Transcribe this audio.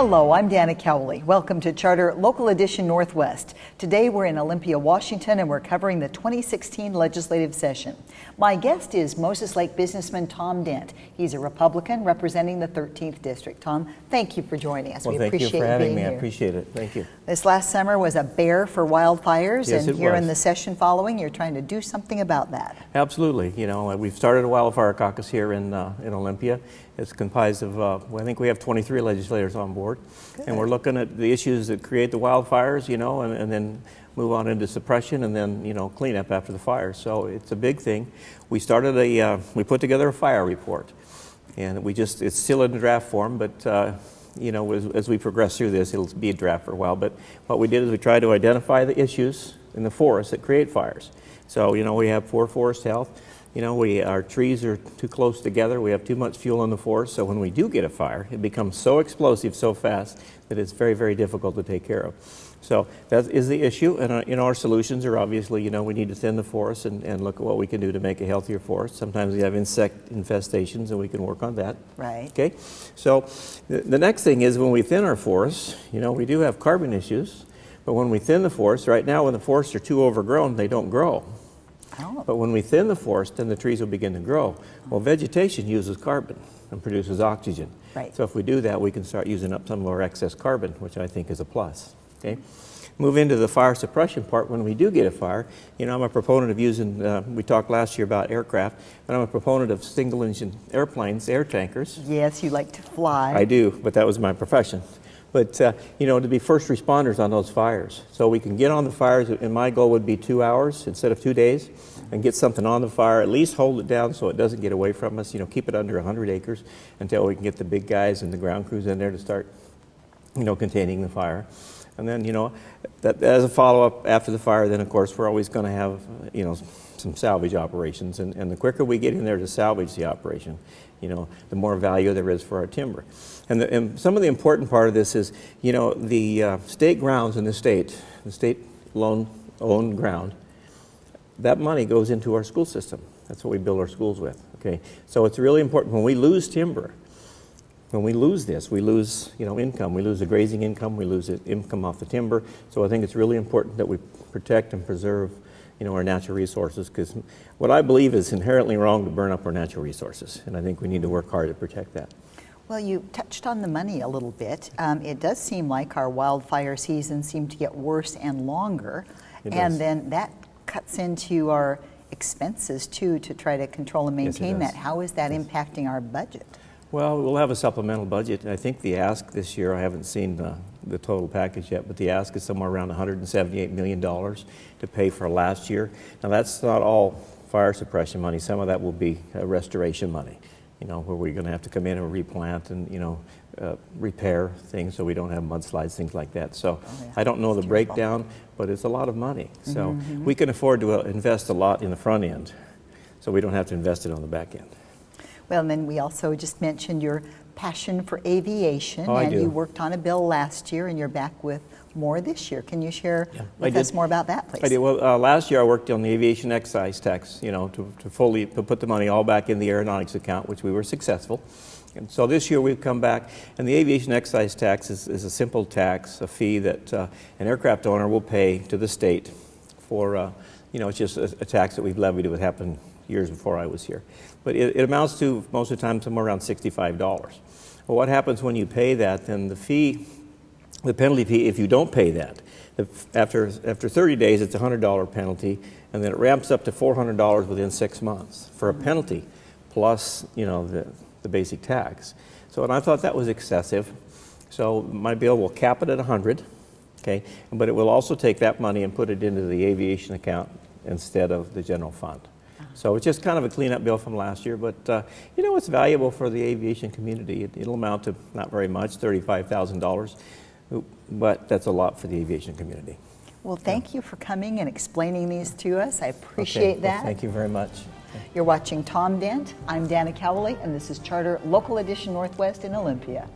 Hello, I'm Dana COWLEY. Welcome to Charter Local Edition Northwest. Today we're in Olympia, Washington, and we're covering the 2016 legislative session. My guest is Moses Lake businessman Tom Dent. He's a Republican representing the 13th District. Tom, thank you for joining us. Well, we appreciate thank you for having me. here. I appreciate it. Thank you. This last summer was a bear for wildfires, Yes, and here in the session following, you're trying to do something about that. Absolutely. You know, we've started a wildfire caucus here in Olympia. It's comprised of, I think we have 23 legislators on board. Good. And we're looking at the issues that create the wildfires, you know, and then move on into suppression and then, you know, cleanup after the fire. So it's a big thing. We started we put together a fire report. And it's still in draft form, but, you know, as we progress through this, it'll be a draft for a while. But what we did is we tried to identify the issues in the forest that create fires. So, you know, we have poor forest health. You know, our trees are too close together. We have too much fuel in the forest. So when we do get a fire, it becomes so explosive so fast that it's very, very difficult to take care of. So that is the issue. And our solutions are obviously, you know, we need to thin the forest and look at what we can do to make a healthier forest. Sometimes we have insect infestations and we can work on that. Right. Okay. So the next thing is when we thin our forests, you know, we do have carbon issues. But when we thin the forest, right now when the forests are too overgrown, they don't grow. Oh. But when we thin the forest, then the trees will begin to grow. Well, vegetation uses carbon and produces oxygen. Right. So if we do that, we can start using up some of our excess carbon, which I think is a plus. Okay. Move into the fire suppression part. When we do get a fire, you know, I'm a proponent of using, we talked last year about aircraft, but I'm a proponent of single engine airplanes, air tankers. Yes, you like to fly. I do, but that was my profession. But, you know, to be first responders on those fires. So we can get on the fires, and my goal would be 2 hours instead of 2 days, and get something on the fire, at least hold it down so it doesn't get away from us, you know, keep it under 100 acres until we can get the big guys and the ground crews in there to start, you know, containing the fire. And then, you know, that as a follow-up after the fire, then of course we're always going to have, you know, some salvage operations. And the quicker we get in there to salvage the operation, you know, the more value there is for our timber. And some of the important part of this is, you know, the state grounds in the state owned ground, that money goes into our school system. That's what we build our schools with, okay? So it's really important when we lose timber, when we lose this, we lose, you know, income. We lose the grazing income, we lose the income off the timber. So I think it's really important that we protect and preserve, you know, our natural resources, because what I believe is inherently wrong to burn up our natural resources, and I think we need to work hard to protect that. Well, you touched on the money a little bit. It does seem like our wildfire seasons seem to get worse and longer, and then that cuts into our expenses too to try to control and maintain that. How is that impacting our budget? Well, we'll have a supplemental budget. I think the ask this year, I haven't seen the total package yet, but the ask is somewhere around $178 million to pay for last year. Now that's not all fire suppression money. Some of that will be restoration money, you know, where we're going to have to come in and replant and, you know, repair things so we don't have mudslides, things like that. So I don't know the breakdown, but it's a lot of money. So we can afford to invest a lot in the front end, so we don't have to invest it on the back end. Well, and then we also just mentioned your passion for aviation, and you worked on a bill last year, and you're back with more this year. Can you share with us more about that, please? I did. Well, last year I worked on the aviation excise tax, you know, to put the money all back in the aeronautics account, which we were successful. And so this year we've come back, and the aviation excise tax is a simple tax, a fee that an aircraft owner will pay to the state for, you know, it's just a tax that we've levied. It would happen years before I was here. But it amounts to, most of the time, somewhere around $65. Well, what happens when you pay that, then the penalty fee, if you don't pay that, after 30 days, it's a $100 penalty, and then it ramps up to $400 within 6 months for a penalty, plus, you know, the basic tax. So, and I thought that was excessive. So my bill will cap it at 100, okay, but it will also take that money and put it into the aviation account instead of the general fund. So it's just kind of a cleanup bill from last year, but you know, it's valuable for the aviation community. It'll amount to not very much, $35,000, but that's a lot for the aviation community. Well, thank you for coming and explaining these to us. I appreciate that. Well, thank you very much. You're watching Tom Dent. I'm Dana COWLEY, and this is Charter Local Edition Northwest in Olympia.